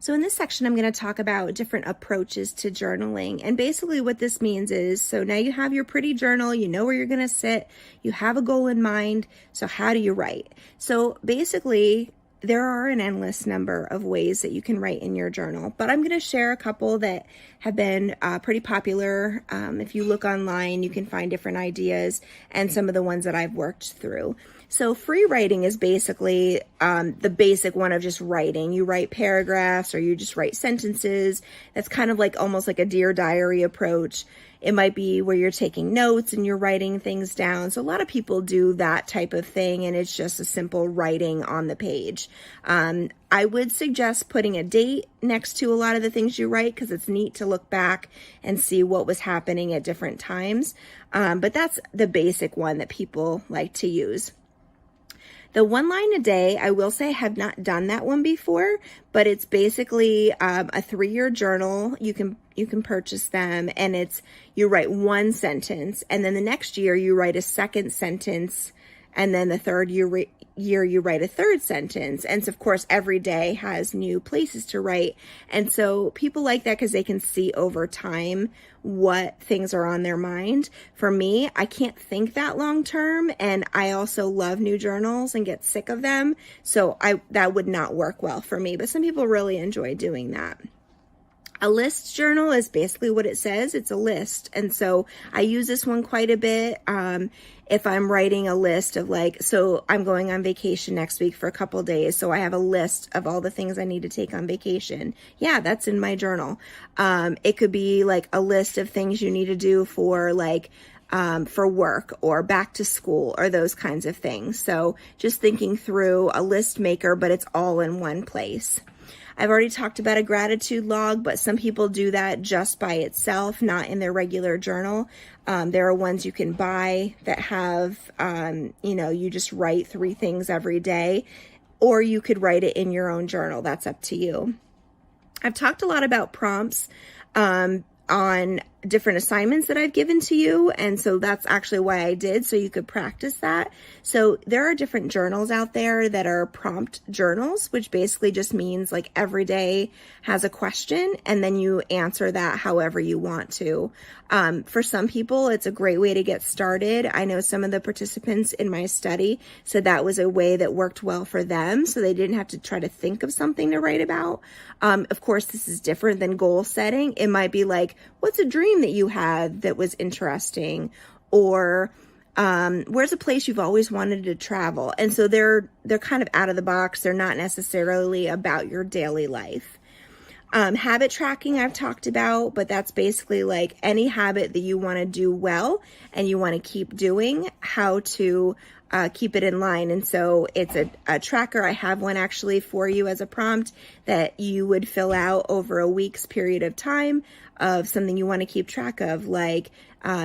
So in this section, I'm going to talk about different approaches to journaling. And basically what this means is, so now you have your pretty journal, you know where you're going to sit, you have a goal in mind. So how do you write? So basically, there are an endless number of ways that you can write in your journal, but I'm going to share a couple that have been pretty popular. If you look online, you can find different ideas and some of the ones that I've worked through. So free writing is basically the basic one of just writing. You write paragraphs or you just write sentences. That's kind of like almost like a Dear Diary approach. It might be where you're taking notes and you're writing things down. So a lot of people do that type of thing, and it's just a simple writing on the page. I would suggest putting a date next to a lot of the things you write because it's neat to look back and see what was happening at different times. But that's the basic one that people like to use. The 1 line a day, I will say I have not done that one before, but it's basically a 3-year journal. You can purchase them, and you write 1 sentence, and then the next year you write a second sentence, and then the third year you write a third sentence. And so, of course, every day has new places to write. And so people like that because they can see over time what things are on their mind. For me, I can't think that long term, and I also love new journals and get sick of them. So that would not work well for me, but some people really enjoy doing that. A list journal is basically what it says. It's a list. And so I use this one quite a bit. If I'm writing a list of so I'm going on vacation next week for a couple days. So I have a list of all the things I need to take on vacation. Yeah, that's in my journal. It could be like a list of things you need to do for work or back to school or those kinds of things. So just thinking through a list maker, but it's all in one place. I've already talked about a gratitude log, but some people do that just by itself, not in their regular journal. There are ones you can buy that have, you just write 3 things every day, or you could write it in your own journal. That's up to you. I've talked a lot about prompts on different assignments that I've given to you. And so that's actually why I did, so you could practice that. So there are different journals out there that are prompt journals, which basically just means every day has a question and then you answer that however you want to. For some people, it's a great way to get started. I know some of the participants in my study said that was a way that worked well for them, so they didn't have to try to think of something to write about. Of course, this is different than goal setting. It might be what's a dream that you had that was interesting, or where's a place you've always wanted to travel? And so they're kind of out of the box. They're not necessarily about your daily life. Habit tracking I've talked about, but that's basically any habit that you want to do well and you want to keep doing, how to keep it in line. And so it's a tracker. I have one actually for you as a prompt that you would fill out over a week's period of time of something you want to keep track of,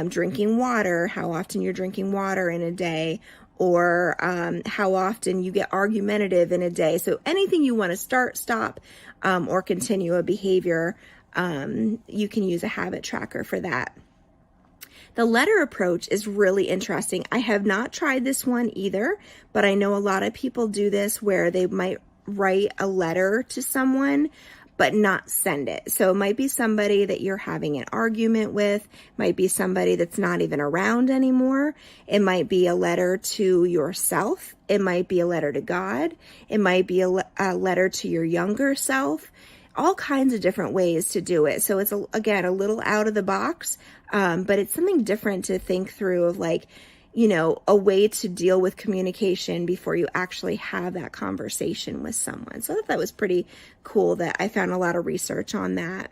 drinking water, how often you're drinking water in a day, or how often you get argumentative in a day. So anything you want to start, stop, or continue a behavior, you can use a habit tracker for that. The letter approach is really interesting. I have not tried this one either, but I know a lot of people do this where they might write a letter to someone but not send it. So it might be somebody that you're having an argument with, might be somebody that's not even around anymore. It might be a letter to yourself. It might be a letter to God. It might be a letter to your younger self. All kinds of different ways to do it. So it's, again, a little out of the box, but it's something different to think through of a way to deal with communication before you actually have that conversation with someone. So I thought that was pretty cool that I found a lot of research on that.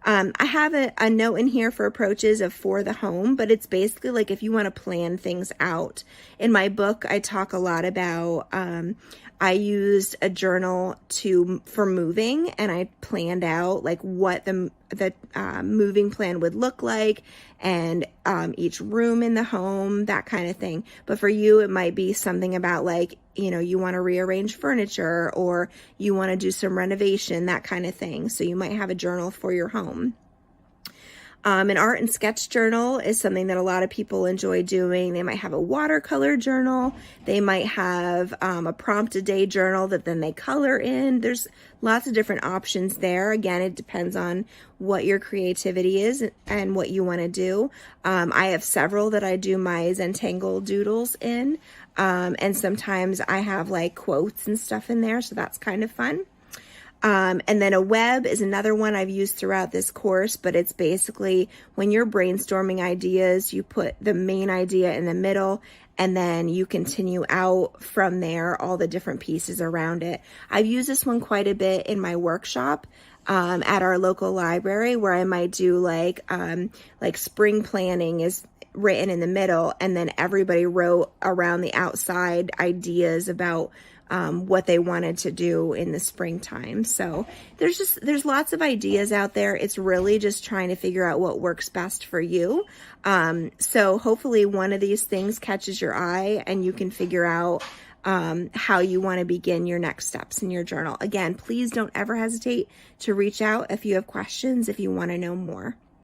I have a note in here for approaches for the home, but it's basically if you want to plan things out. In my book, I talk a lot about, I used a journal for moving, and I planned out what the moving plan would look like, and each room in the home, that kind of thing. But for you, it might be something about you want to rearrange furniture, or you want to do some renovation, that kind of thing. So you might have a journal for your home. An art and sketch journal is something that a lot of people enjoy doing. They might have a watercolor journal. They might have a prompt a day journal that then they color in. There's lots of different options there. Again, it depends on what your creativity is and what you want to do. I have several that I do my Zentangle doodles in. And sometimes I have like quotes and stuff in there. So that's kind of fun. And then a web is another one I've used throughout this course, but it's basically when you're brainstorming ideas, you put the main idea in the middle and then you continue out from there, all the different pieces around it. I've used this one quite a bit in my workshop at our local library, where I might do like spring planning is written in the middle, and then everybody wrote around the outside ideas about what they wanted to do in the springtime. So there's lots of ideas out there. It's really just trying to figure out what works best for you. So hopefully one of these things catches your eye and you can figure out how you want to begin your next steps in your journal. Again, please don't ever hesitate to reach out if you have questions, if you want to know more.